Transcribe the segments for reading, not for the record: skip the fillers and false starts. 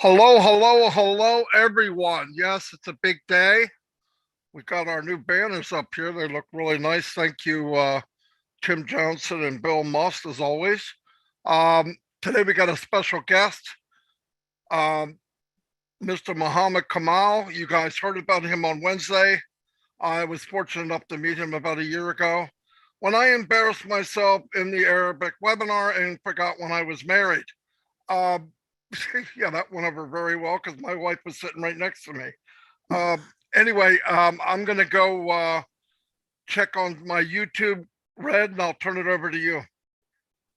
Hello, hello, hello, everyone. Yes, it's a big day. We got our new banners up here. They look really nice. Thank you, Tim Johnson and Bill Must, as always. Today we got a special guest, um, Mr. Mohamed Kamal. You guys heard about him on Wednesday. I was fortunate enough to meet him about a year ago when I embarrassed myself in the Arabic webinar and forgot when I was married. Um, yeah, that went over very well because my wife was sitting right next to me. Uh, anyway, I'm going to go check on my YouTube, Red, and I'll turn it over to you.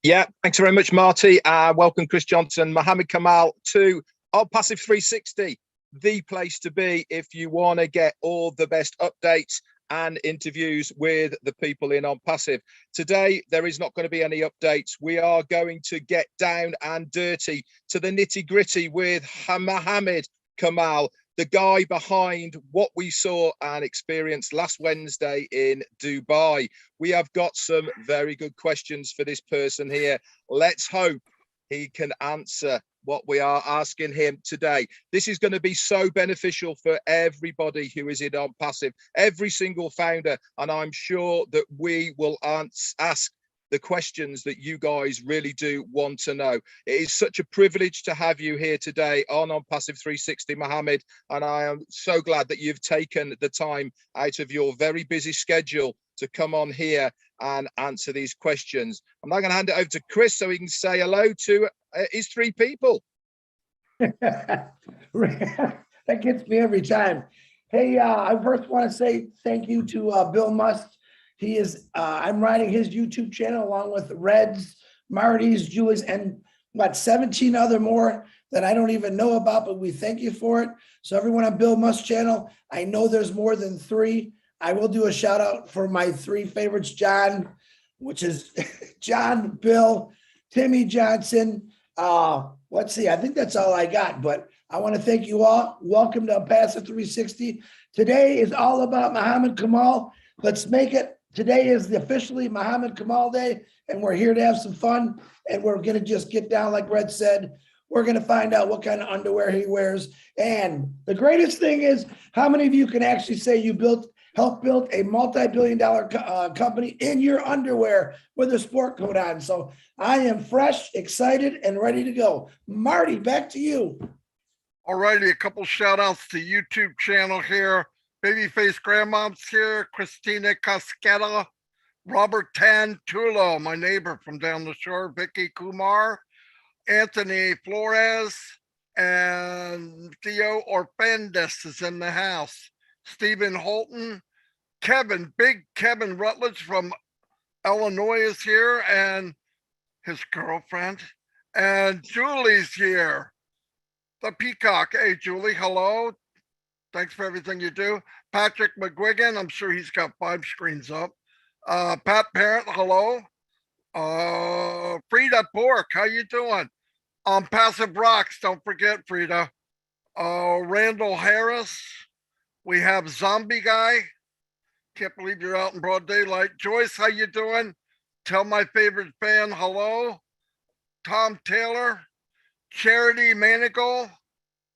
Yeah, thanks very much, Marty. Welcome, Chris Johnson, Mohamed Kamal to OnPassive 360, the place to be if you want to get all the best updates and interviews with the people in OnPassive. Today, there is not going to be any updates. We are going to get down and dirty to the nitty gritty with Mohamed Kamal, the guy behind what we saw and experienced last Wednesday in Dubai. We have got some very good questions for this person here. Let's hope he can answer what we are asking him today. This is going to be so beneficial for everybody who is in OnPassive, every single founder, and I'm sure that we will ask the questions that you guys really do want to know. It is such a privilege to have you here today on OnPassive 360, Mohamed, and I am so glad that you've taken the time out of your very busy schedule to come on here and answer these questions. I'm now going to hand it over to Chris so he can say hello to his three people. That gets me every time. Hey, I first want to say thank you to Bill Must. He is, I'm writing his YouTube channel along with Red's, Marty's, Julie's, and about 17 other more that I don't even know about, but we thank you for it. So everyone on Bill Must's channel, I know there's more than three. I will do a shout out for my three favorites, John, which is John, Bill, Timmy Johnson. Let's see, I think that's all I got, but I want to thank you all. Welcome to OnPassive 360. Today is all about Mohamed Kamal. Let's make it. Today is the officially Mohamed Kamal Day, and we're here to have some fun, and we're going to just get down, like Red said. We're going to find out what kind of underwear he wears. And the greatest thing is, how many of you can actually say you helped build a multi-billion-dollar company in your underwear with a sport coat on? So I am fresh, excited, and ready to go. Marty, back to you. All righty, a couple shout outs to YouTube channel here. Babyface Grandmom's here, Christina Casqueta, Robert Tantulo, my neighbor from down the shore, Vicky Kumar, Anthony Flores, and Theo Orfendis is in the house. Stephen Holton, Kevin, big Kevin Rutledge from Illinois is here, and his girlfriend, and Julie's here. The Peacock. Hey, Julie, hello. Thanks for everything you do. Patrick McGuigan, I'm sure he's got 5 screens up. Pat Parent, hello. Frida Bork, how you doing? OnPassive Rocks, don't forget, Frida. Randall Harris. We have Zombie Guy. Can't believe you're out in broad daylight. Joyce, how you doing? Tell my favorite fan hello. Tom Taylor. Charity Manigal.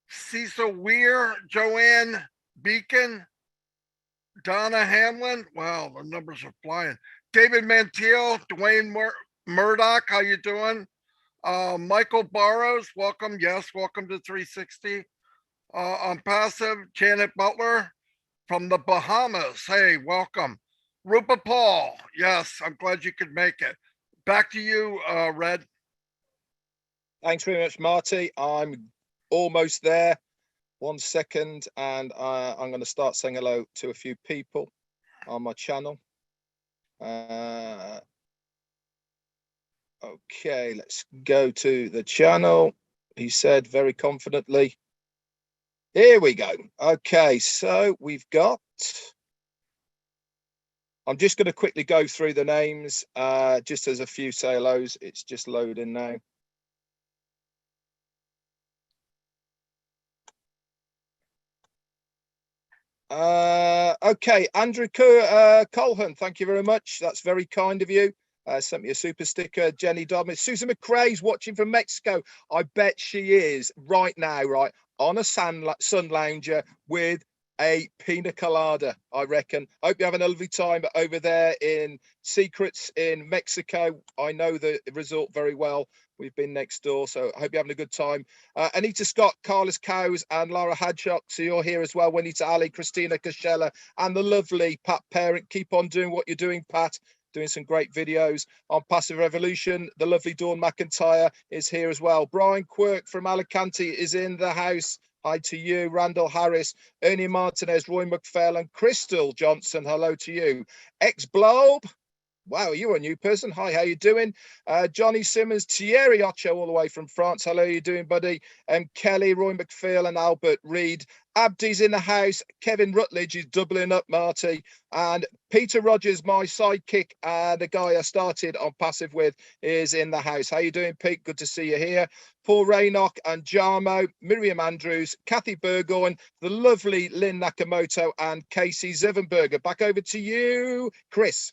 Cecil Weir, Joanne Beacon, Donna Hamlin. Wow, the numbers are flying. David Mantiel, Dwayne Murdoch, how you doing? Michael Barrows, welcome. Yes, welcome to 360. OnPassive, Janet Butler from the Bahamas. Hey, welcome. Rupa Paul, yes, I'm glad you could make it. Back to you, Red. Thanks very much, Marty. I'm almost there. 1 second, and I'm going to start saying hello to a few people on my channel. Okay, let's go to the channel. He said very confidently. Here we go. Okay, so we've got, I'm just going to quickly go through the names, just as a few say hellos. It's just loading now. Okay, Andrew Colhan, thank you very much. That's very kind of you. sent me a super sticker. Jenny Dobbins. Susan McRae's watching from Mexico. I bet she is right now, right, on a sun lounger with a pina colada, I reckon. Hope you're having a lovely time over there in Secrets in Mexico. I know the resort very well. We've been next door, so I hope you're having a good time. Anita Scott, Carlos Cows, and Laura Hadcock, so you're here as well. Juanita Ali, Christina Kashella, and the lovely Pat Parent. Keep on doing what you're doing, Pat. Doing some great videos on Passive Revolution. The lovely Dawn McIntyre is here as well. Brian Quirk from Alicante is in the house. Hi to you. Randall Harris, Ernie Martinez, Roy McPhail, Crystal Johnson. Hello to you. Ex-Blob. Wow, you're a new person. Hi, how you doing? Johnny Simmons, Thierry Ocho, all the way from France. Hello, you doing, buddy? Kelly, Roy McPhail, and Albert Reed. Abdi's in the house. Kevin Rutledge is doubling up, Marty. And Peter Rogers, my sidekick, the guy I started on Passive with, is in the house. How you doing, Pete? Good to see you here. Paul Raynock and Jarmo, Miriam Andrews, Kathy Burgoyne, the lovely Lynn Nakamoto, and Casey Zivenberger. Back over to you, Chris.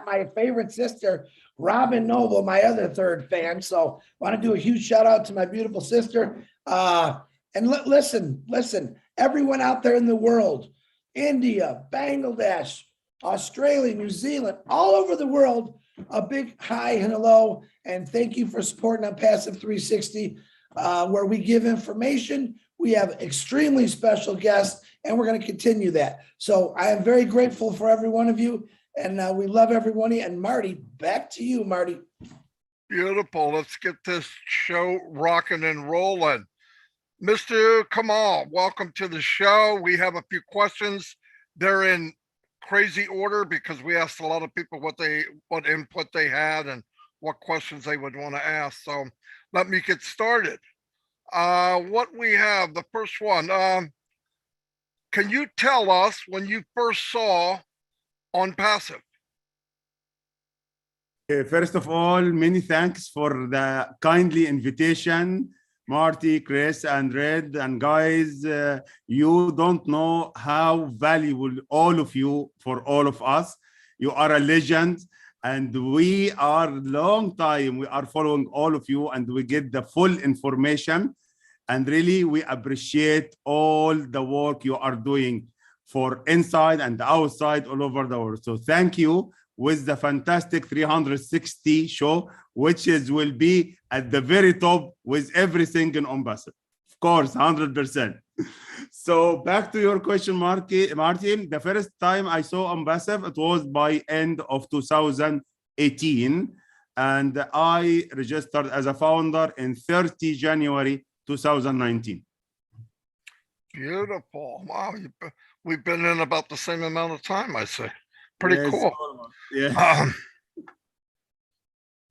My favorite sister, Robin Noble, my other third fan. So I want to do a huge shout out to my beautiful sister. And listen, everyone out there in the world, India, Bangladesh, Australia, New Zealand, all over the world, a big hi and hello. And thank you for supporting OnPassive 360, where we give information. We have extremely special guests, and we're going to continue that. So I am very grateful for every one of you. And we love everyone. And Marty, back to you, Marty. Beautiful. Let's get this show rocking and rolling. Mr. Kamal, welcome to the show. We have a few questions. They're in crazy order because we asked a lot of people what input they had and what questions they would want to ask. So let me get started. What we have, the first one, can you tell us when you first saw OnPassive? First of all, many thanks for the kindly invitation, Marty, Chris, and Red. And guys, you don't know how valuable all of you for all of us. You are a legend, and we are long time. We are following all of you, and we get the full information. And really, we appreciate all the work you are doing for inside and outside all over the world. So thank you with the fantastic 360 show, which will be at the very top with everything in OnPassive. Of course, 100%. So back to your question, Martin. The first time I saw OnPassive, it was by end of 2018. And I registered as a founder in 30 January 2019. Beautiful. Wow. We've been in about the same amount of time, I say. Pretty cool. Yeah.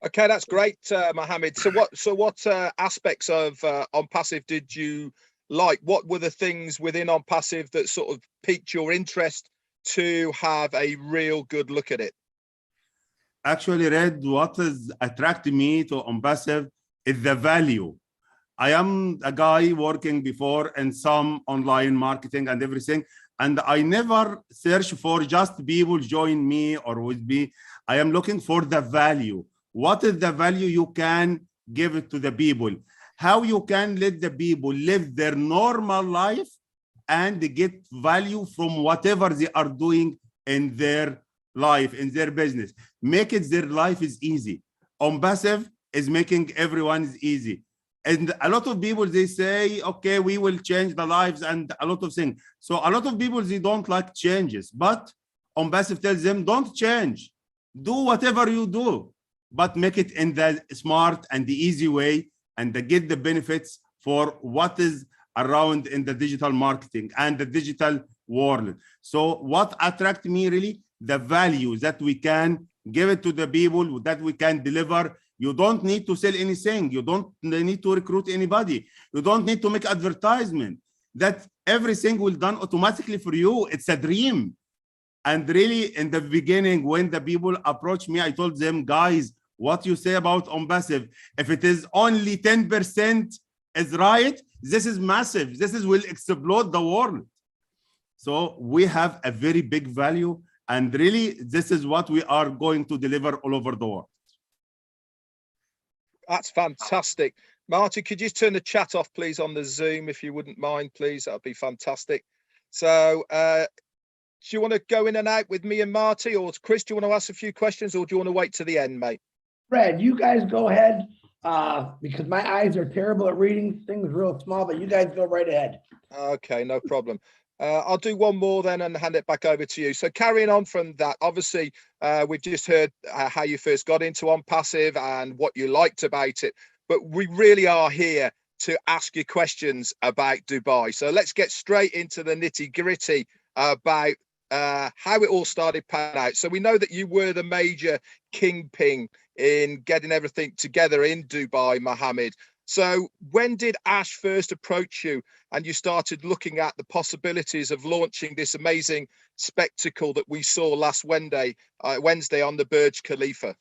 Okay, that's great, Mohamed. So what aspects of OnPassive did you like? What were the things within OnPassive that sort of piqued your interest to have a real good look at it? Actually, Red, what is attracting me to OnPassive is the value. I am a guy working before in some online marketing and everything, and I never search for just people join me or with me. I am looking for the value. What is the value you can give it to the people? How you can let the people live their normal life and get value from whatever they are doing in their life, in their business. Make it their life is easy. OnPassive is making everyone's easy. And a lot of people, they say, okay, we will change the lives and a lot of things. So a lot of people, they don't like changes, but OnPassive tells them, don't change. Do whatever you do, but make it in the smart and the easy way and get the benefits for what is around in the digital marketing and the digital world. So what attracts me really, the value that we can give it to the people, that we can deliver. You don't need to sell anything. You don't need to recruit anybody. You don't need to make advertisement. That everything will done automatically for you. It's a dream. And really, in the beginning, when the people approached me, I told them, guys, what you say about OnPassive, if it is only 10% is right, this is massive. This will explode the world. So we have a very big value And really, this is what we are going to deliver all over the world. That's fantastic. Marty, could you turn the chat off, please, on the Zoom, if you wouldn't mind, please? That'd be fantastic. So, do you want to go in and out with me and Marty, or Chris, do you want to ask a few questions, or do you want to wait to the end, mate? Fred, you guys go ahead, because my eyes are terrible at reading things real small, but you guys go right ahead. Okay, no problem. I'll do one more then and hand it back over to you. So carrying on from that, obviously, we've just heard how you first got into OnPassive and what you liked about it, but we really are here to ask you questions about Dubai. So let's get straight into the nitty gritty about how it all started panning out. So we know that you were the major kingpin in getting everything together in Dubai, Mohamed. So when did Ash first approach you and you started looking at the possibilities of launching this amazing spectacle that we saw last Wednesday on the Burj Khalifa?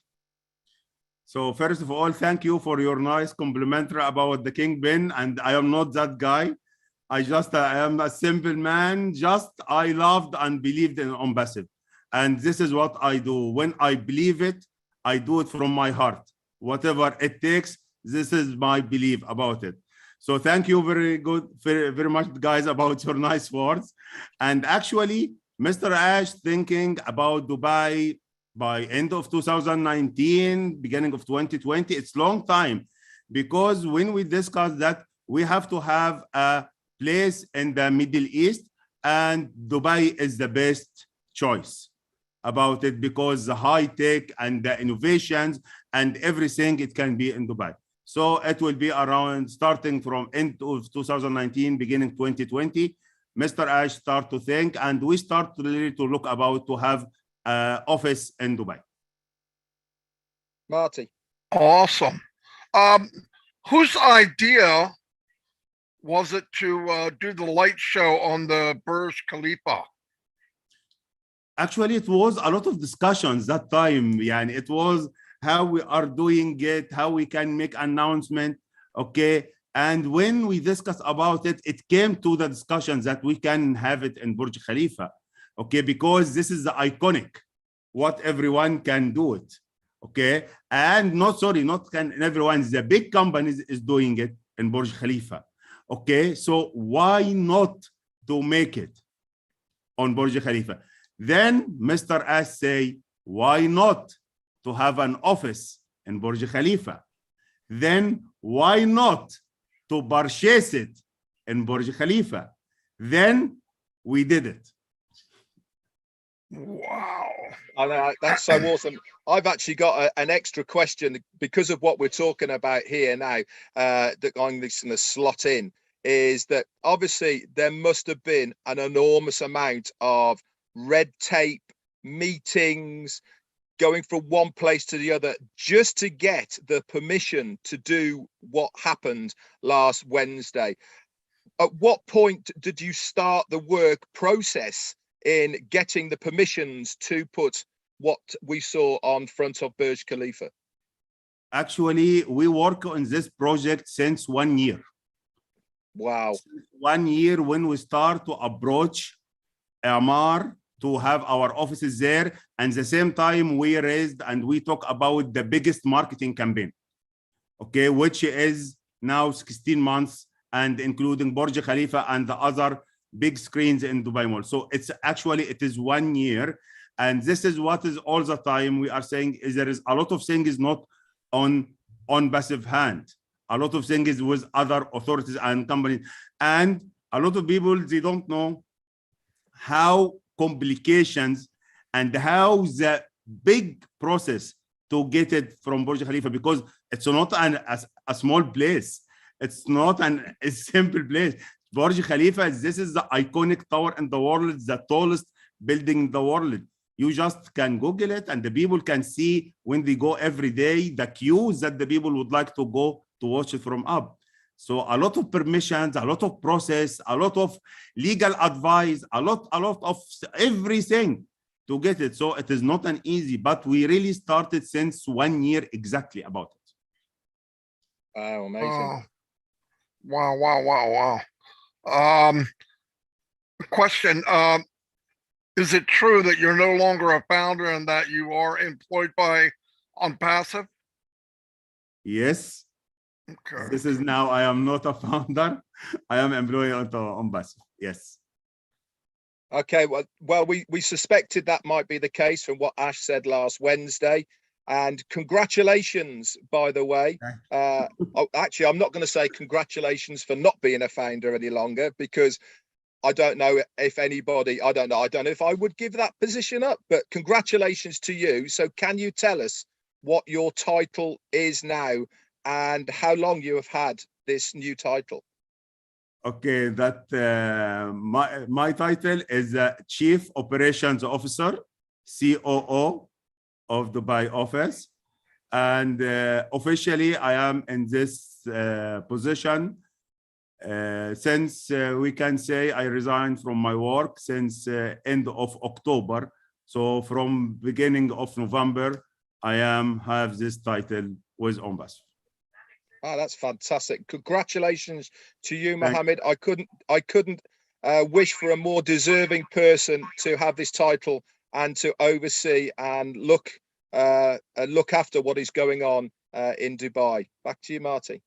So first of all, thank you for your nice complimentary about the kingpin. And I am not that guy. I am a simple man. I loved and believed in OnPassive. And this is what I do. When I believe it, I do it from my heart. Whatever it takes, this is my belief about it. So thank you very much, guys, about your nice words. And actually, Mr. Ash thinking about Dubai by end of 2019, beginning of 2020, it's long time. Because when we discussed that, we have to have a place in the Middle East, and Dubai is the best choice about it, because the high tech and the innovations and everything, it can be in Dubai. So it will be around starting from end of 2019, beginning 2020. Mr. Ash start to think, and we start really to look about to have an office in Dubai. Marty. Awesome. Whose idea was it to do the light show on the Burj Khalifa? Actually, it was a lot of discussions that time. Yeah, it was how we are doing it, how we can make announcement, okay? And when we discussed about it, it came to the discussions that we can have it in Burj Khalifa, okay? Because this is the iconic, what everyone can do it, okay? And not can everyone, the big companies is doing it in Burj Khalifa, okay? So why not to make it on Burj Khalifa? Then Mr. Ash say, why not to have an office in Burj Khalifa? Then why not to purchase it in Burj Khalifa? Then we did it. Wow. That's so awesome. I've actually got an extra question because of what we're talking about here now, that I'm just going to slot in, is that obviously there must have been an enormous amount of red tape, meetings, going from one place to the other just to get the permission to do what happened last Wednesday. At what point did you start the work process in getting the permissions to put what we saw on front of Burj Khalifa? Actually, we work on this project since 1 year. Wow. 1 year when we start to approach Amar to have our offices there, and the same time we raised and we talk about the biggest marketing campaign, okay, which is now 16 months and including Burj Khalifa and the other big screens in Dubai Mall. So it is 1 year, and this is what is all the time we are saying is there is a lot of things not on passive hand, a lot of things with other authorities and companies, and a lot of people, they don't know how complications and how the big process to get it from Burj Khalifa, because it's not a small place. It's not a simple place. Burj Khalifa, this is the iconic tower in the world, the tallest building in the world. You just can Google it and the people can see when they go every day, the queues that the people would like to go to watch it from up. So a lot of permissions, a lot of process, a lot of legal advice, a lot of everything to get it. So it is not an easy, but we really started since 1 year exactly about it. Wow, amazing. Wow. Question. Is it true that you're no longer a founder and that you are employed by OnPassive? Yes. Okay. This is now, I am not a founder. I am employee on OnPassive. Yes. Okay, well, we suspected that might be the case from what Ash said last Wednesday. And congratulations, by the way. Actually, I'm not going to say congratulations for not being a founder any longer, because I don't know if anybody, I don't know if I would give that position up, but congratulations to you. So can you tell us what your title is now and how long you have had this new title? Okay, that my title is Chief Operations Officer, COO of Dubai office, and officially I am in this position since we can say I resigned from my work since end of October. So from beginning of November, I have this title with OnPassive. Oh, that's fantastic. Congratulations to you, Mohamed. I couldn't wish for a more deserving person to have this title and to oversee and look after what is going on in Dubai. Back to you, Marty.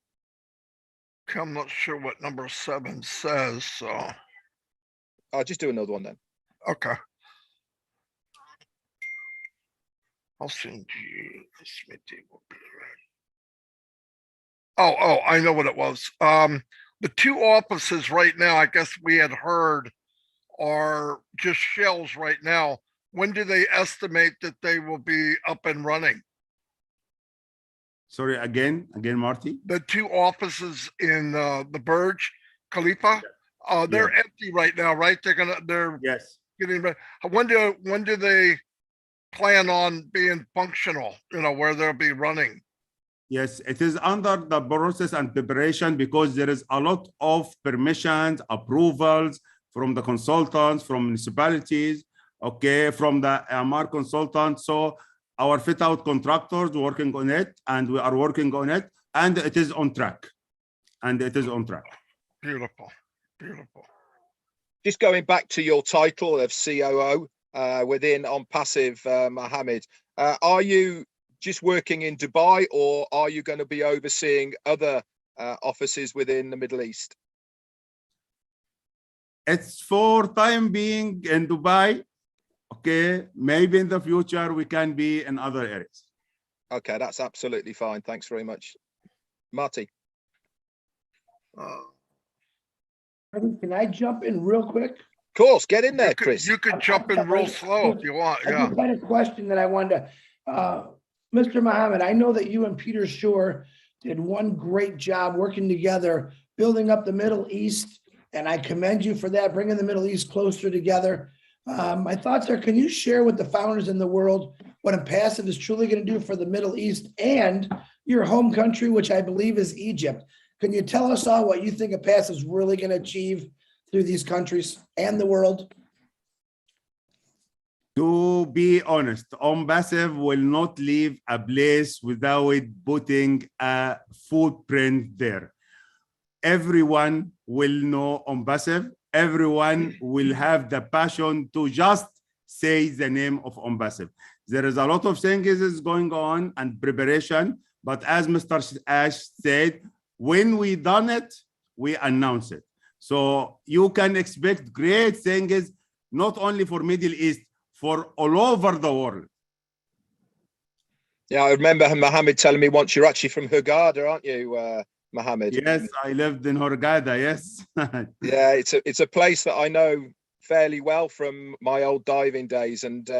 I'm not sure what number 7 says, so. I'll just do another one then. Okay. I'll send you this will be right. Oh, I know what it was. The 2 offices right now, I guess we had heard, are just shells right now. When do they estimate that they will be up and running? Sorry, again, Marty. The 2 offices in the Burj Khalifa, they're empty right now, right? They're Yes. getting ready. When do they plan on being functional? You know, where they'll be running? Yes, it is under the process and preparation because there is a lot of permissions, approvals from the consultants, from municipalities, okay, from the AMR consultants. So our fit out contractors working on it, and we are working on it, and it is on track. Beautiful, beautiful. Just going back to your title of COO within OnPassive, Mohamed, are you just working in Dubai, or are you going to be overseeing other offices within the Middle East? It's for time being in Dubai. Okay, maybe in the future we can be in other areas. Okay, that's absolutely fine. Thanks very much, Marty. Can I jump in real quick? Of course, get in there, Chris. You could jump in real slow if you want. Yeah. I just had a question that I wanted to, Mr. Mohamed, I know that you and Peter Shore did one great job working together, building up the Middle East, and I commend you for that, bringing the Middle East closer together. My thoughts are, can you share with the founders in the world what OnPassive is truly going to do for the Middle East and your home country, which I believe is Egypt? Can you tell us all what you think OnPassive is really going to achieve through these countries and the world? To be honest, OnPassive will not leave a place without putting a footprint there. Everyone will know OnPassive. Everyone will have the passion to just say the name of OnPassive. There is a lot of things is going on and preparation, but as Mr. Ash said, when we done it, we announce it. So you can expect great things, not only for Middle East, for all over the world. Yeah, I remember Mohamed telling me once you're actually from Hurghada, aren't you, Mohamed? Yes, I lived in Hurghada, yes. Yeah, it's a place that I know fairly well from my old diving days, and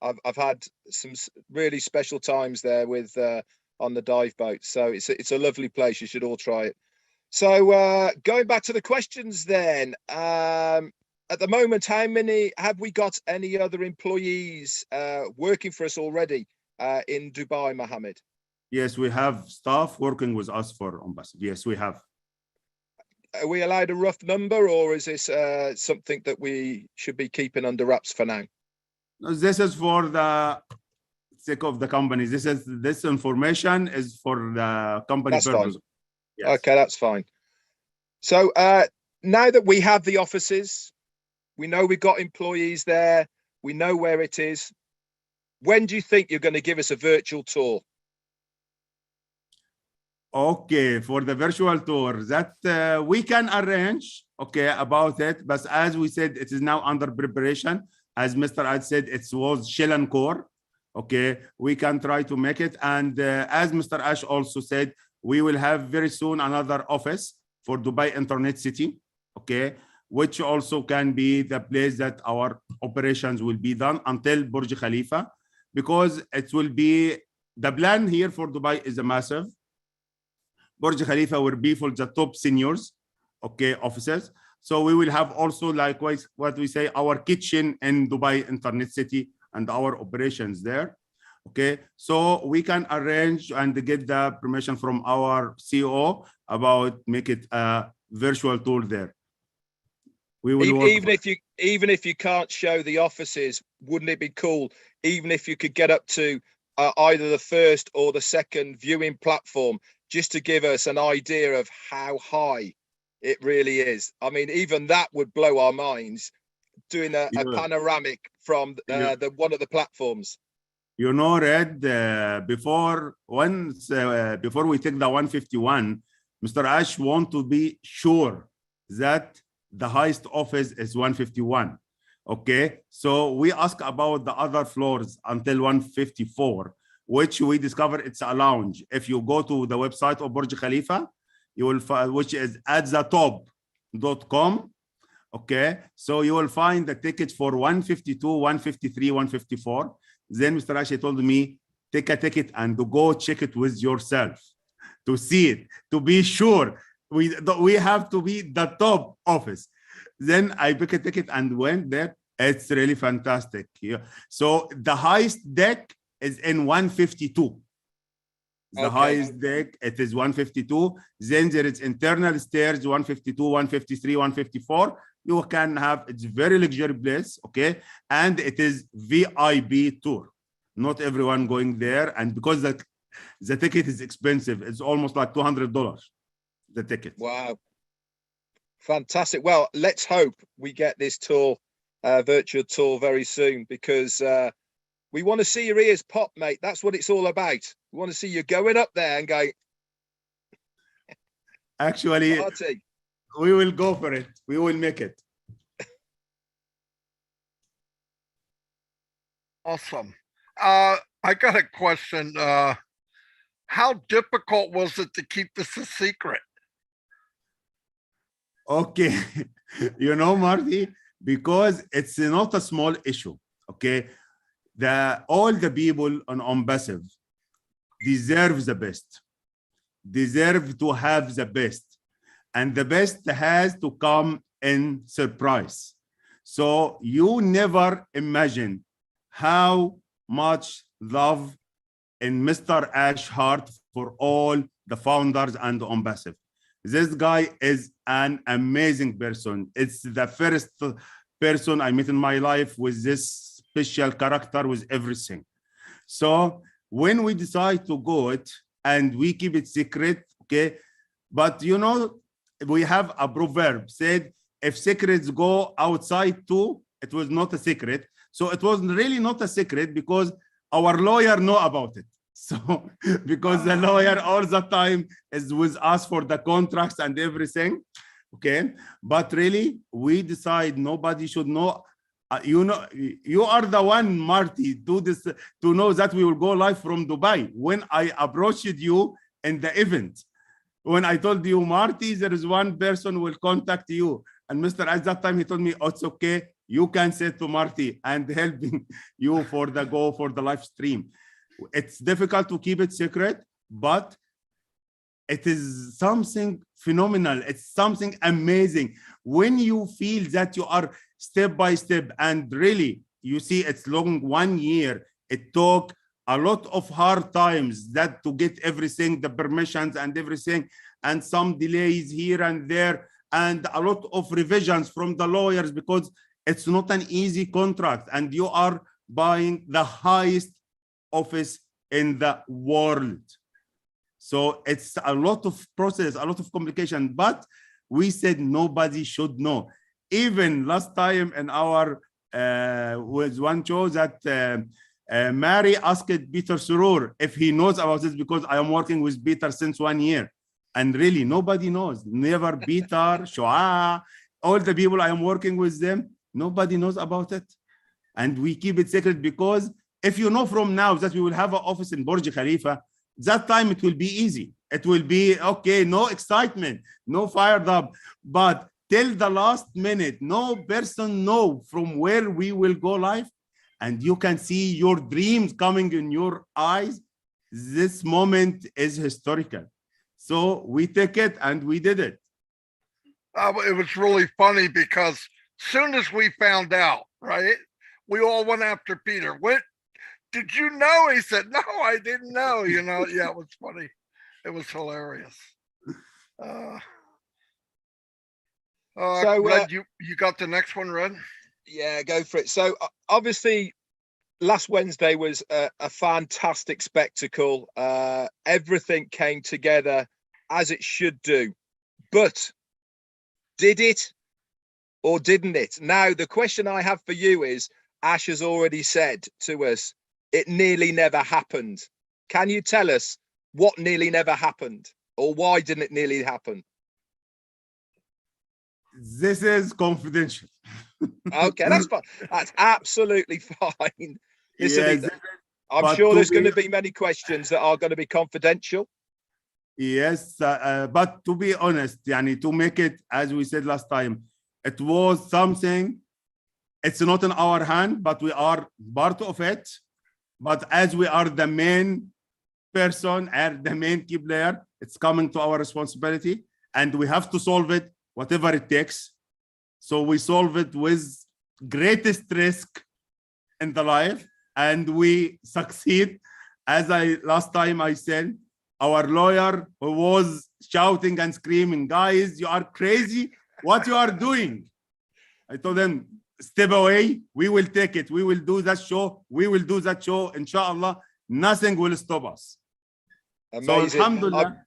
I've had some really special times there with on the dive boat. So it's a lovely place. You should all try it. So going back to the questions then, at the moment, how many have we got? Any other employees working for us already in Dubai, Mohamed? Yes, we have staff working with us for OnPassive. Yes, we have. Are we allowed a rough number, or is this something that we should be keeping under wraps for now? This is for the sake of the company. This information is for the company That's purpose. fine. Yes. Okay, that's fine. So now that we have the offices, we know we've got employees there. We know where it is. When do you think you're going to give us a virtual tour? Okay, for the virtual tour that we can arrange, okay, about it. But as we said, it is now under preparation. As Mr. Ad said, it was shell and core. Okay, we can try to make it. And as Mr. Ash also said, we will have very soon another office for Dubai Internet City, okay, which also can be the place that our operations will be done until Burj Khalifa, because it will be, the plan here for Dubai is a massive. Burj Khalifa will be for the top seniors, okay, officers. So we will have also likewise what we say our kitchen in Dubai Internet City and our operations there. Okay, so we can arrange and get the permission from our CEO about make it a virtual tour there. We will work even if you can't show the offices, wouldn't it be cool even if you could get up to either the first or the second viewing platform, just to give us an idea of how high it really is? I mean, even that would blow our minds, doing a panoramic from the one of the platforms. You know, Red, before we take the 151, Mr. Ash want to be sure that the highest office is 151. Okay, so we ask about the other floors until 154, which we discover it's a lounge. If you go to the website of Burj Khalifa, you will find, which is at the top.com. Okay, so you will find the tickets for 152, 153, 154. Then Mr. Ashi told me, take a ticket and go check it with yourself to see it, to be sure. We have to be the top office. Then I picked a ticket and went there. It's really fantastic. Yeah. So the highest deck is in 152. The highest deck, it is 152. Then there is internal stairs, 152, 153, 154. You can have, it's very luxury place, okay? And it is VIP tour. Not everyone going there. And because the ticket is expensive, it's almost like $200, the ticket. Wow. Fantastic. Well, let's hope we get this tour, virtual tour very soon, because we want to see your ears pop, mate. That's what it's all about. We want to see you going up there and going. Actually, Marty, we will go for it. We will make it. Awesome. I got a question. How difficult was it to keep this a secret? Okay, you know, Marty, because it's not a small issue. Okay, all the people on OnPassive deserve the best, deserve to have the best, and the best has to come in surprise. So you never imagine how much love in Mr. Ash heart for all the founders and OnPassive. This guy is an amazing person. It's the first person I met in my life with this special character, with everything. So when we decide to go it and we keep it secret, okay, but you know, we have a proverb said, if secrets go outside too, it was not a secret. So it was really not a secret because our lawyer know about it. So because the lawyer all the time is with us for the contracts and everything, okay, but really we decide nobody should know. You know, you are the one, Marty, do this to know that we will go live from Dubai. When I approached you in the event, when I told you, Marty, there is one person will contact you, and Mr. at that time he told me, oh, it's okay, you can say to Marty and helping you for the live stream. It's difficult to keep it secret, but it is something phenomenal. It's something amazing when you feel that you are step by step, and really you see it's long 1 year. It took a lot of hard times that to get everything, the permissions and everything, and some delays here and there, and a lot of revisions from the lawyers, because it's not an easy contract and you are buying the highest office in the world. So it's a lot of process, a lot of complication, but we said nobody should know. Even last time in our was one show that Mary asked Peter Surur if he knows about this, because I am working with Peter since 1 year. And really, nobody knows. Never Peter, Shoa, all the people I am working with them, nobody knows about it. And we keep it secret, because if you know from now that we will have an office in Burj Khalifa, that time it will be easy. It will be, okay, no excitement, no fired up. But till the last minute, no person know from where we will go live. And you can see your dreams coming in your eyes. This moment is historical. So we took it and we did it. It was really funny because soon as we found out, right, we all went after Peter. What did you know? He said, no, I didn't know. You know, yeah, it was funny. It was hilarious. Red, you got the next one, Red? Yeah, go for it. So obviously, last Wednesday was a fantastic spectacle. Everything came together as it should do. But did it or didn't it? Now, the question I have for you is, Ash has already said to us, it nearly never happened. Can you tell us what nearly never happened, or why didn't it nearly happen? This is confidential. Okay, that's fine. That's absolutely fine. Listen, Yes, I'm sure there's going to be many questions that are going to be confidential. Yes, but to be honest, yani, to make it, as we said last time, it was something, it's not in our hand, but we are part of it. But as we are the main person and the main key player, it's coming to our responsibility, and we have to solve it, whatever it takes. So we solve it with greatest risk in the life, and we succeed. As last time I said, our lawyer was shouting and screaming, guys, you are crazy. What you are doing? I told them, step away. We will take it. We will do that show. We will do that show. Inshallah, nothing will stop us. Amazing. So, alhamdulillah.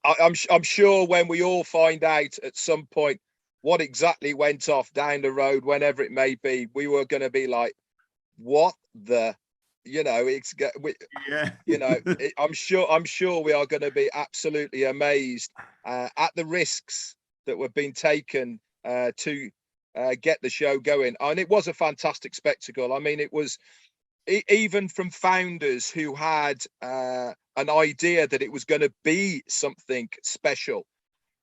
I'm sure when we all find out at some point what exactly went off down the road, whenever it may be, we were going to be like, what the, you know, Yeah. you know, I'm sure we are going to be absolutely amazed at the risks that were being taken to get the show going. And it was a fantastic spectacle. I mean, it was even from founders who had an idea that it was going to be something special.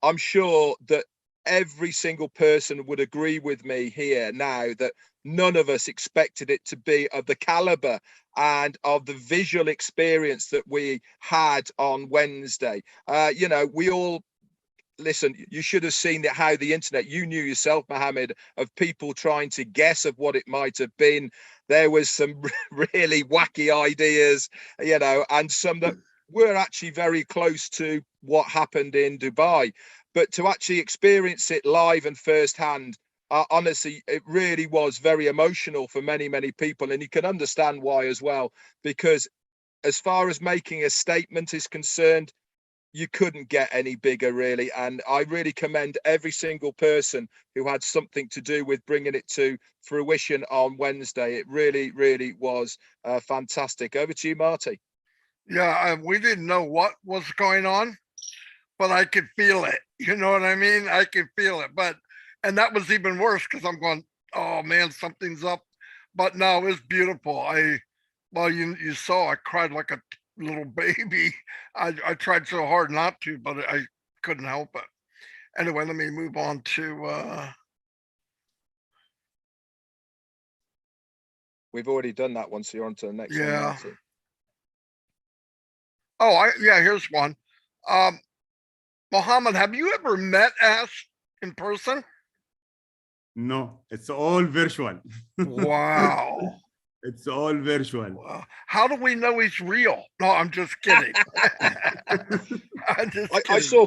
I'm sure that every single person would agree with me here now that none of us expected it to be of the caliber and of the visual experience that we had on Wednesday. You know, we all, listen, you should have seen how the internet, you knew yourself, Mohamed, of people trying to guess of what it might have been. There was some really wacky ideas, you know, and some that were actually very close to what happened in Dubai. But to actually experience it live and firsthand, honestly, it really was very emotional for many, many people. And you can understand why as well, because as far as making a statement is concerned, you couldn't get any bigger, really. And I really commend every single person who had something to do with bringing it to fruition on Wednesday. It really, really was fantastic. Over to you, Marty. Yeah, we didn't know what was going on, but I could feel it. You know what I mean? I could feel it. And that was even worse because I'm going, oh man, something's up. But no, it was beautiful. Well, you saw I cried like a little baby. I tried so hard not to, but I couldn't help it. Anyway, let me move on to we've already done that one, so you're on to the next one, Marty. Oh, here's one. Mohamed, have you ever met Ash in person? No, it's all virtual. Wow. It's all virtual. Wow. How do we know he's real? No, I'm just kidding. I saw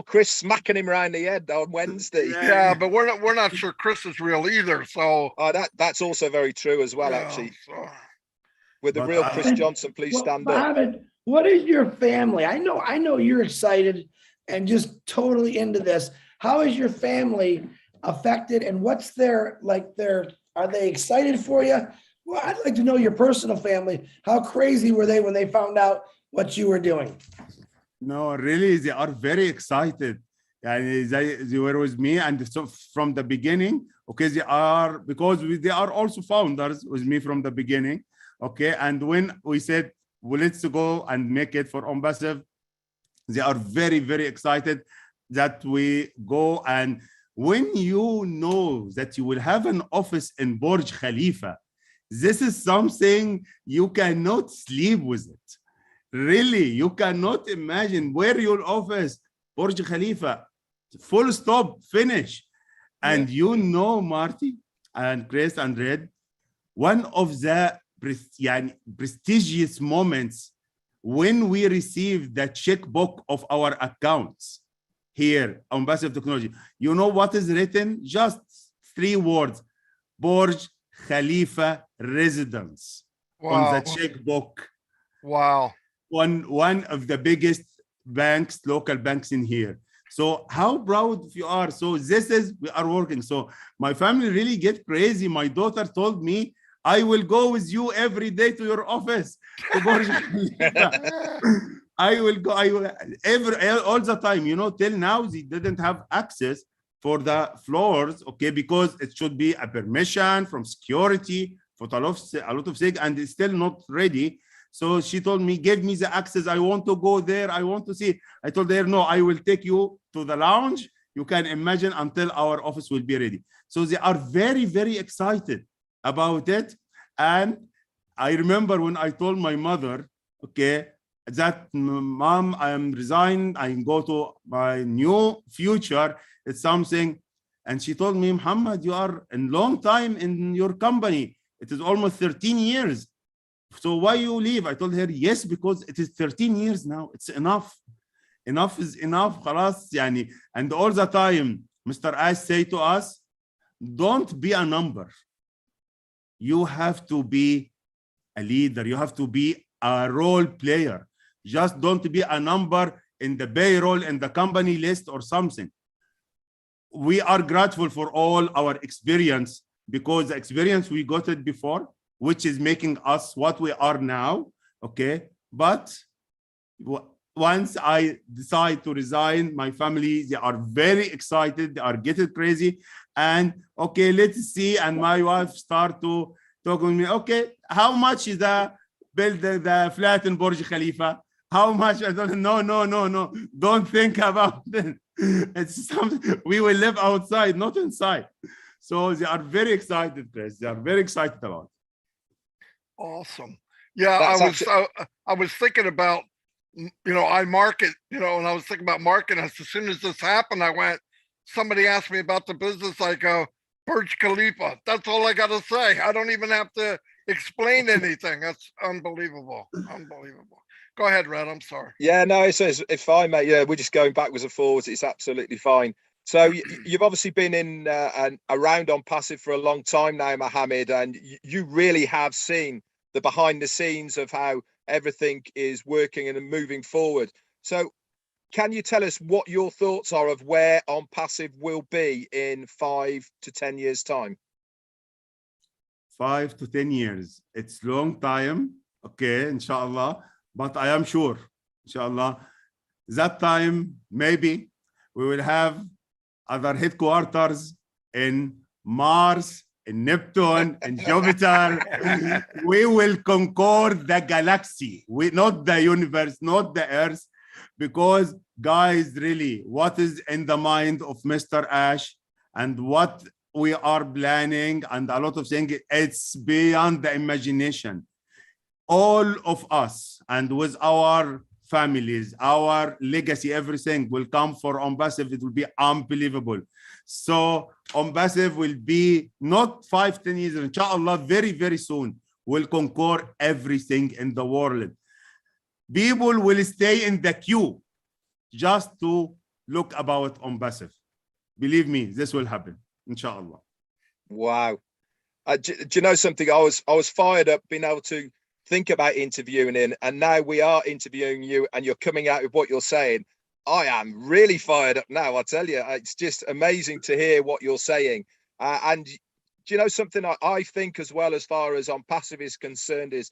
Chris smacking him around the head on Wednesday. Yeah, but we're not sure Chris is real either. So that's also very true as well, actually. So. With the real Chris Johnson, please stand up. Mohamed, what is your family? I know you're excited and just totally into this. How is your family affected, and what's their Are they excited for you? Well, I'd like to know your personal family. How crazy were they when they found out what you were doing? No, really, they are very excited. And they were with me, and so from the beginning, okay, they are, because they are also founders with me from the beginning, okay. And when we said, well, let's go and make it for OnPassive, they are very, very excited that we go. And when you know that you will have an office in Burj Khalifa, this is something you cannot sleep with it. Really, you cannot imagine where your office, Burj Khalifa, full stop, finish. And you know, Marty and Chris and Red, one of the prestigious moments when we receive the checkbook of our accounts here on OnPassive Technology, you know what is written? Just 3 words: Burj Khalifa Residence on the checkbook. Wow. One of the biggest banks, local banks in here. So how proud you are. So this is, we are working. So my family really get crazy. My daughter told me, I will go with you every day to your office. To Burj Khalifa. I will go, all the time, you know, till now, they didn't have access for the floors, okay, because it should be a permission from security for a lot of things, and it's still not ready. So she told me, give me the access. I want to go there. I want to see. I told her, no, I will take you to the lounge. You can imagine, until our office will be ready. So they are very, very excited about it. And I remember when I told my mother, okay, that mom, I am resigned. I go to my new future. It's something. And she told me, Muhammad, you are a long time in your company. It is almost 13 years. So why you leave? I told her, yes, because it is 13 years now. It's enough. Enough is enough. خلاص, يعني. And all the time, Mr. Ash say to us, don't be a number. You have to be a leader. You have to be a role player. Just don't be a number in the payroll, in the company list or something. We are grateful for all our experience, because the experience we got it before, which is making us what we are now, okay? But once I decide to resign, my family, they are very excited. They are getting crazy. And okay, let's see. And my wife start to talk with me. Okay, how much is the build the flat in Burj Khalifa? How much? I don't know. No. Don't think about it. It's something we will live outside, not inside. So they are very excited, Chris. They are very excited about it. Awesome. Yeah, I was thinking about, you know, I market, you know, and I was thinking about marketing. As soon as this happened, I went, somebody asked me about the business, I go, Burj Khalifa. That's all I got to say. I don't even have to explain anything. That's unbelievable. Unbelievable. Go ahead, Red. I'm sorry. Yeah, no, it's fine, mate. Yeah, we're just going backwards and forwards. It's absolutely fine. So you've obviously been in and around OnPassive for a long time now, Mohamed, and you really have seen the behind the scenes of how everything is working and moving forward. So can you tell us what your thoughts are of where OnPassive will be in 5 to 10 years time? 5 to 10 years. It's long time. Okay, inshallah. But I am sure, inshallah, that time, maybe we will have other headquarters in Mars, in Neptune, in Jupiter. We will conquer the galaxy. Not the universe, not the Earth. Because, guys, really, what is in the mind of Mr. Ash and what we are planning and a lot of things, it's beyond the imagination. All of us, and with our families, our legacy, everything will come for OnPassive. It will be unbelievable. So OnPassive will be not 5, 10 years, inshallah, very, very soon, will conquer everything in the world. People will stay in the queue just to look about OnPassive. Believe me, this will happen, inshallah. Wow. Do you know something? I was fired up being able to think about interviewing in, and now we are interviewing you and you're coming out with what you're saying. I am really fired up now, I tell you. It's just amazing to hear what you're saying. And do you know something I think as well, as far as OnPassive is concerned, is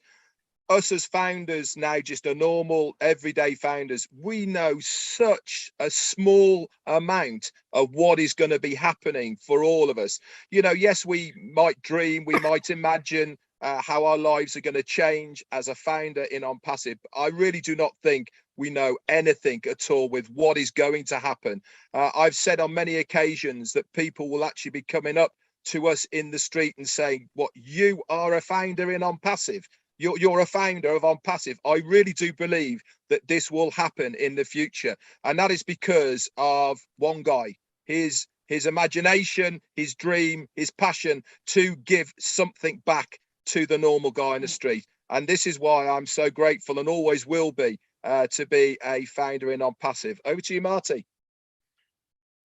us as founders now, just a normal everyday founders, we know such a small amount of what is going to be happening for all of us. You know, yes, we might dream, we might imagine how our lives are going to change as a founder in OnPassive. I really do not think we know anything at all with what is going to happen. I've said on many occasions that people will actually be coming up to us in the street and saying, "What, you are a founder in OnPassive? You're a founder of OnPassive." I really do believe that this will happen in the future, and that is because of one guy, his imagination, his dream, his passion to give something back to the normal guy in the street. And this is why I'm so grateful and always will be to be a founder in OnPassive. Over to you, Marty.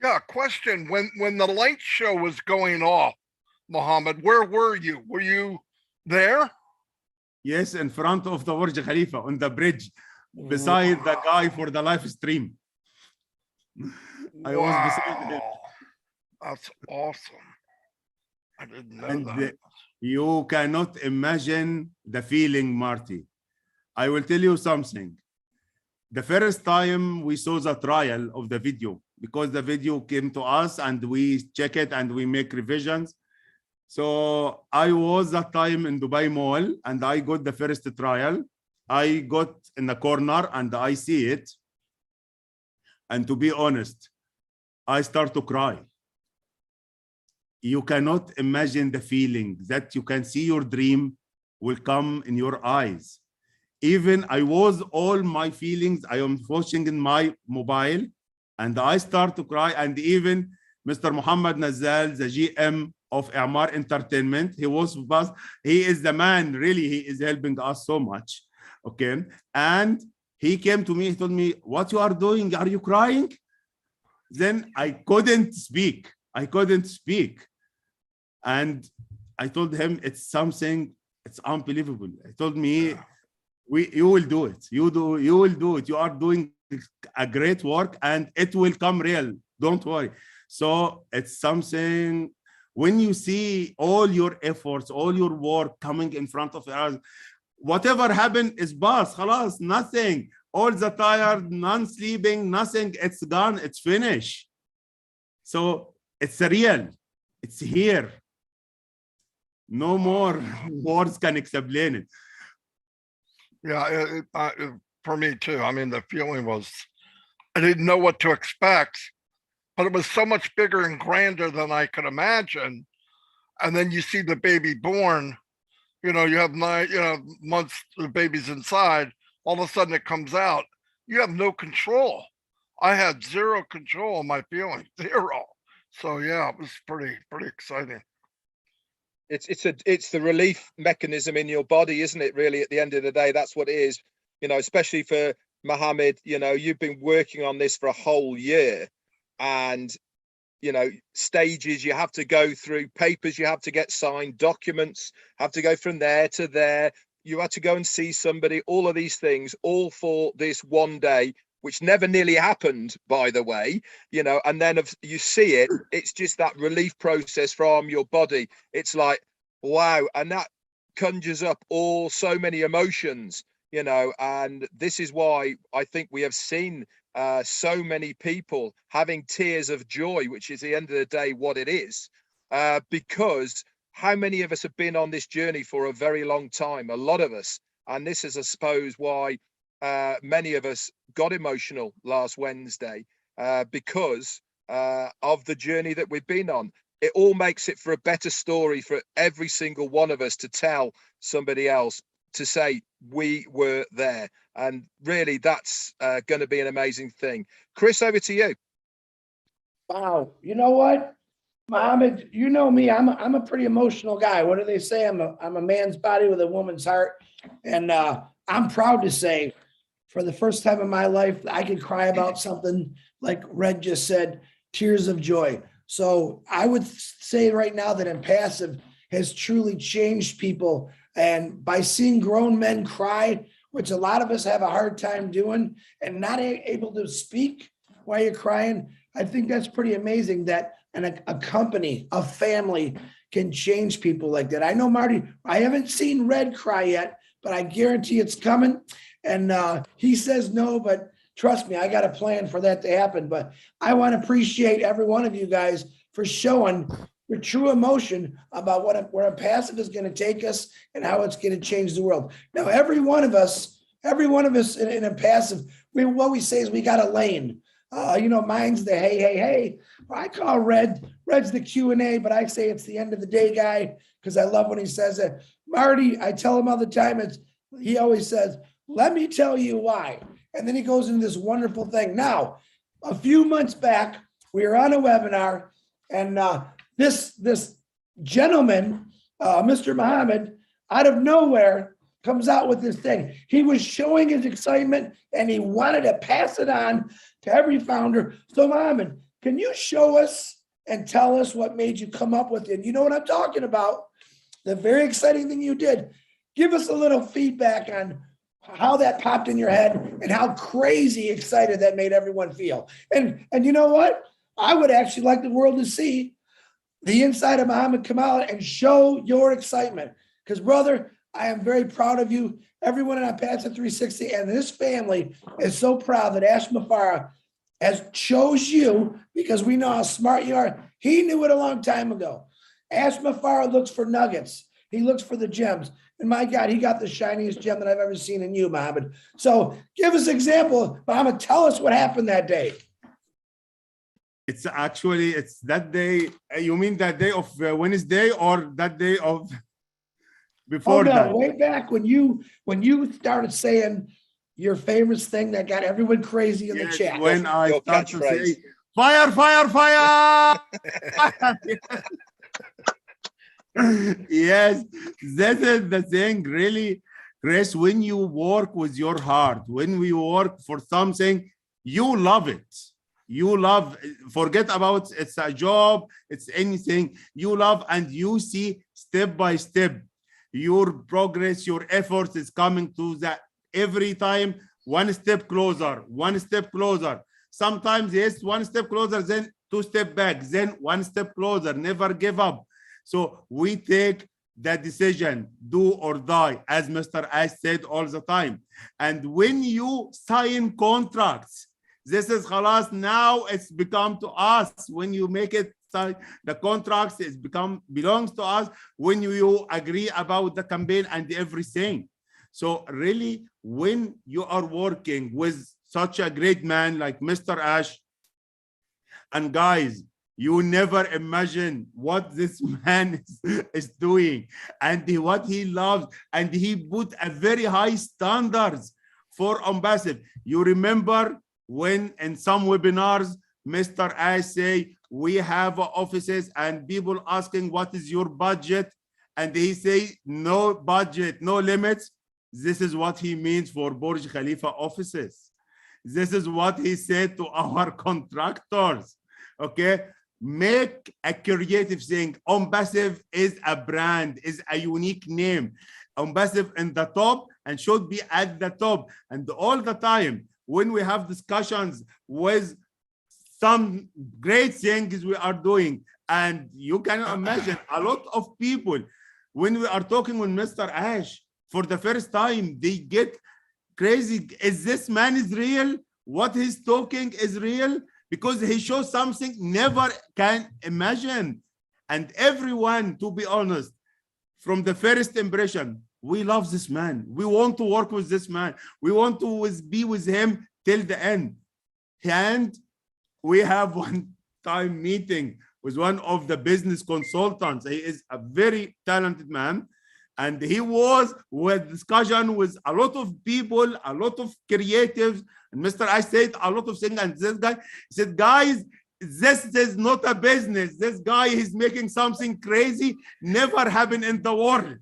Yeah, question. When the light show was going off, Mohammed, where were you? Were you there? Yes, in front of the Burj Khalifa on the bridge, beside the guy for the live stream. I was beside him. That's awesome. I didn't know And that. you cannot imagine the feeling, Marty. I will tell you something. The first time we saw the trial of the video, because the video came to us and we check it and we make revisions. So I was that time in Dubai Mall and I got the first trial. I got in the corner and I see it. And to be honest, I start to cry. You cannot imagine the feeling that you can see your dream will come in your eyes. Even I was all my feelings, I am watching in my mobile and I start to cry. And even Mr. Mohamed Nazal, the GM of Amar Entertainment, he is the man, really, he is helping us so much. Okay. And he came to me, he told me, "What you are doing? Are you crying?" Then I couldn't speak. I couldn't speak. And I told him, it's something, it's unbelievable. He told me, you will do it. You will do it. You are doing a great work and it will come real. Don't worry. So it's something, when you see all your efforts, all your work coming in front of us, whatever happened is past, khalas, nothing. All the tired, non-sleeping, nothing, it's gone, it's finished. So it's real, it's here. No more words can explain it. Yeah, for me too. I mean, the feeling was, I didn't know what to expect, but it was so much bigger and grander than I could imagine. And then you see the baby born, you know, you have 9 months, the baby's inside, all of a sudden it comes out. You have no control. I had zero control of my feelings, zero. So yeah, it was pretty exciting. It's the relief mechanism in your body, isn't it? Really, at the end of the day, that's what it is. You know, especially for Mohamed, you know, you've been working on this for a whole year, and you know, stages you have to go through, papers you have to get signed, documents have to go from there to there. You had to go and see somebody, all of these things, all for this one day, which never nearly happened, by the way, you know, and then if you see it, it's just that relief process from your body. It's like, wow. And that conjures up so many emotions, you know, and this is why I think we have seen so many people having tears of joy, which is, at the end of the day, what it is, because how many of us have been on this journey for a very long time? A lot of us. And this is, I suppose, why many of us got emotional last Wednesday, because of the journey that we've been on. It all makes it for a better story for every single one of us to tell somebody else, to say we were there. And really, that's going to be an amazing thing. Chris, over to you. Wow. You know what, Mohamed, you know me, I'm a pretty emotional guy. What do they say? I'm a man's body with a woman's heart. And I'm proud to say, for the first time in my life, I could cry about something like Red just said, tears of joy. So I would say right now that OnPassive has truly changed people. And by seeing grown men cry, which a lot of us have a hard time doing, and not able to speak while you're crying, I think that's pretty amazing that a company, a family can change people like that. I know, Marty, I haven't seen Red cry yet, but I guarantee it's coming. And he says no, but trust me, I got a plan for that to happen. But I want to appreciate every one of you guys for showing your true emotion about where a passive is going to take us and how it's going to change the world. Now, every one of us in a passive, what we say is we got a lane. Mine's the hey. I call Red's the Q&A, but I say it's the end of the day guy because I love when he says it. Marty, I tell him all the time, he always says, let me tell you why. And then he goes into this wonderful thing. Now, a few months back, we were on a webinar, and this gentleman, Mr. Mohamed, out of nowhere, comes out with this thing. He was showing his excitement, and he wanted to pass it on to every founder. So, Mohamed, can you show us and tell us what made you come up with it? You know what I'm talking about? The very exciting thing you did. Give us a little feedback on how that popped in your head and how crazy excited that made everyone feel. And you know what? I would actually like the world to see the inside of Mohamed Kamal and show your excitement. Because, brother, I am very proud of you. Everyone in OnPassive 360 and this family is so proud that Ash Mufareh has chose you because we know how smart you are. He knew it a long time ago. Ash Mufareh looks for nuggets. He looks for the gems. And my God, he got the shiniest gem that I've ever seen in you, Mohamed. So give us an example. Mohamed, tell us what happened that day. It's that day. You mean that day of Wednesday or that day of before that? Way back when you started saying your famous thing that got everyone crazy in the chat. When I Your start to catchphrase. say, fire, fire, fire. Yes, that is the thing, really, Chris. When you work with your heart, when we work for something, you love it. You love, forget about it's a job, it's anything you love, and you see step by step your progress, your efforts is coming to that every time, one step closer, one step closer. Sometimes, yes, one step closer, then two step back, then one step closer, never give up. So we take that decision, do or die, as Mr. Ash said all the time. And when you sign contracts, this is khalas, now it's become to us. When you make it, the contracts is belongs to us when you agree about the campaign and everything. So really, when you are working with such a great man like Mr. Ash, and guys, you never imagine what this man is doing and what he loves, and he put a very high standards for OnPassive. You remember when in some webinars, Mr. Ash say, we have offices and people asking what is your budget, and he say no budget, no limits. This is what he means for Burj Khalifa offices. This is what he said to our contractors. Okay, make a creative thing. OnPassive is a brand, is a unique name. OnPassive in the top and should be at the top. And all the time when we have discussions with some great things we are doing, and you can imagine a lot of people, when we are talking with Mr. Ash for the first time, they get crazy. Is this man is real? What he's talking is real? Because he shows something never can imagine. And everyone, to be honest, from the first impression, we love this man. We want to work with this man. We want to be with him till the end. And we have one time meeting with one of the business consultants. He is a very talented man. And he was with discussion with a lot of people, a lot of creatives. And Mr. I said a lot of things. And this guy said, guys, this is not a business. This guy is making something crazy. Never happened in the world.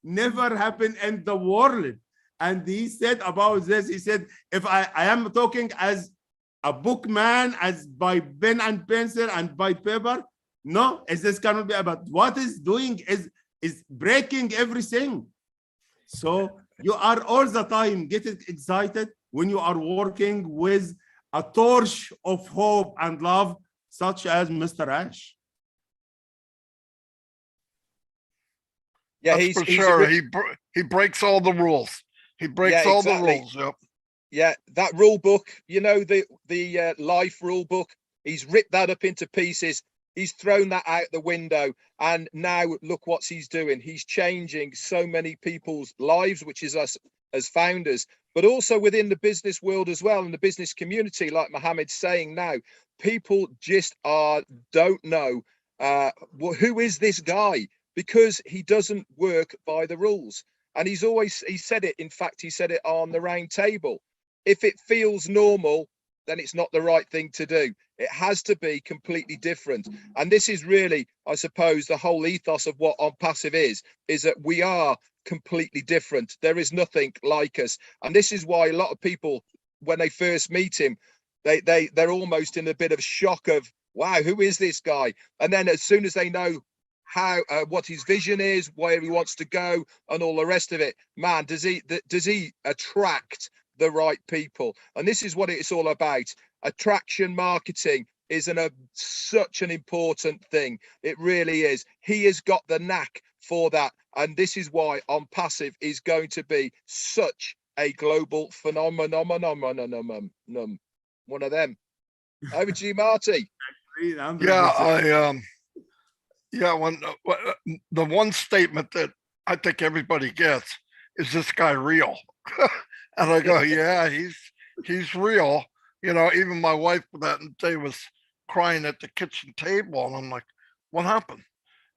Never happened in the world. And he said about this, he said, if I am talking as a bookman, as by pen and pencil and by paper, no, this cannot be about what is doing is breaking everything. So you are all the time getting excited when you are working with a torch of hope and love, such as Mr. Ash. Yeah, That's for sure. He breaks all the rules. He breaks Yeah, all the exactly. rules. Yep. Yeah, that rule book, you know, the life rule book, he's ripped that up into pieces. He's thrown that out the window, and now look what he's doing. He's changing so many people's lives, which is us as founders, but also within the business world as well, and the business community, like Mohamed's saying now. People just don't know who is this guy, because he doesn't work by the rules. And he said it, in fact, he said it on the round table. If it feels normal, then it's not the right thing to do. It has to be completely different. And this is really, I suppose, the whole ethos of what OnPassive is that we are completely different. There is nothing like us. And this is why a lot of people, when they first meet him, they're almost in a bit of shock of, wow, who is this guy? And then as soon as they know how what his vision is, where he wants to go, and all the rest of it, man, does he attract the right people? And this is what it's all about. Attraction marketing is such an important thing. It really is. He has got the knack for that, and this is why OnPassive is going to be such a global phenomenon. One of them. Over to you, Marty. Yeah, the one statement that I think everybody gets is, this guy real? And I go, yeah, he's real. You know, even my wife that day was crying at the kitchen table, and I'm like, what happened?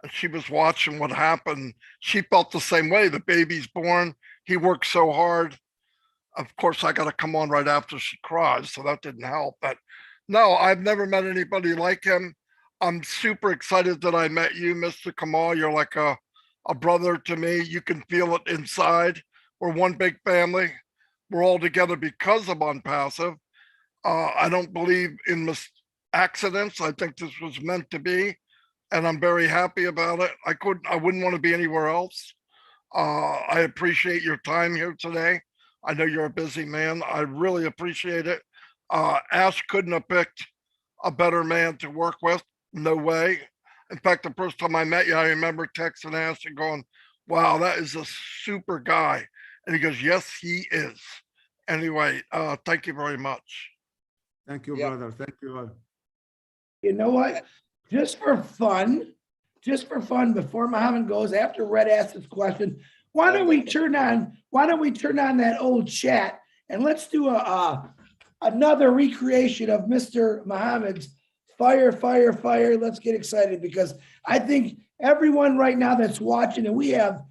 And she was watching what happened. She felt the same way. The baby's born. He worked so hard. Of course, I got to come on right after she cries, so that didn't help. But no, I've never met anybody like him. I'm super excited that I met you, Mr. Kamal. You're like a brother to me. You can feel it inside. We're one big family. We're all together because of OnPassive. I don't believe in accidents. I think this was meant to be, and I'm very happy about it. I wouldn't want to be anywhere else. I appreciate your time here today. I know you're a busy man. I really appreciate it. Ash couldn't have picked a better man to work with. No way. In fact, the first time I met you, I remember texting Ash and going, wow, that is a super guy. And he goes, yes, he is. Anyway, thank you very much. Thank you, brother. Thank you. You know what? Just for fun, before Mohamed goes, after Red asks his question, why don't we turn on that old chat, and let's do another recreation of Mr. Mohamed's fire. Let's get excited, because I think everyone right now that's watching, and we have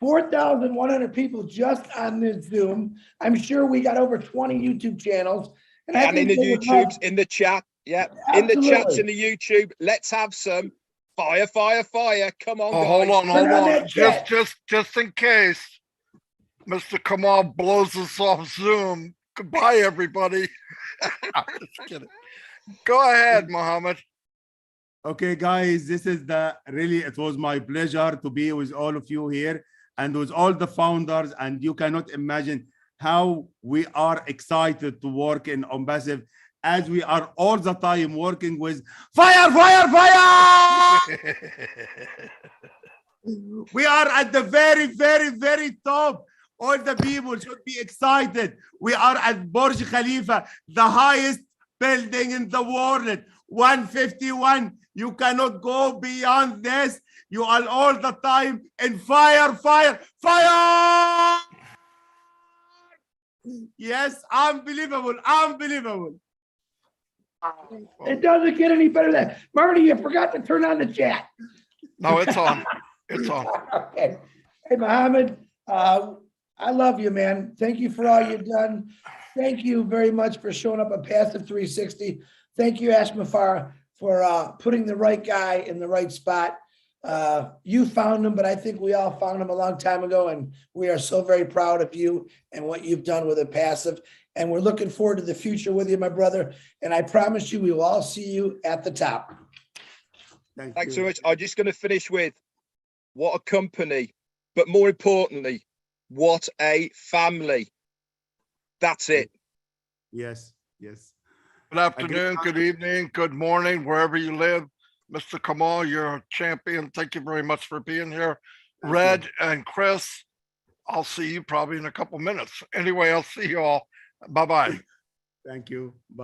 4,100 people just on this Zoom. I'm sure we got over 20 YouTube channels. And in the YouTubes, in the chat, yeah, absolutely. In the chats, in the YouTube, let's have some fire. Come on, guys. Hold on. Just in case Mr. Kamal blows us off Zoom. Goodbye, everybody. Just kidding. Go ahead, Mohamed. Okay, guys, it was my pleasure to be with all of you here and with all the founders, and you cannot imagine how we are excited to work in OnPassive, as we are all the time working with fire. We are at the very top. All the people should be excited. We are at Burj Khalifa, the highest building in the world, 151. You cannot go beyond this. You are all the time in fire. Yes, unbelievable. It doesn't get any better than that. Marty, you forgot to turn on the chat. No, it's on. It's on. Okay. Hey, Mohamed, I love you, man. Thank you for all you've done. Thank you very much for showing up at Passive 360. Thank you, Ash Mufareh, for putting the right guy in the right spot. You found him, but I think we all found him a long time ago, and we are so very proud of you and what you've done with OnPassive. And we're looking forward to the future with you, my brother. And I promise you, we will all see you at the top. Thanks so much. I'm just going to finish with what a company, but more importantly, what a family. That's it. Yes. Good afternoon, good evening, good morning, wherever you live. Mr. Kamal, you're a champion. Thank you very much for being here. Red and Chris, I'll see you probably in a couple minutes. Anyway, I'll see you all. Bye-bye. Thank you. Bye.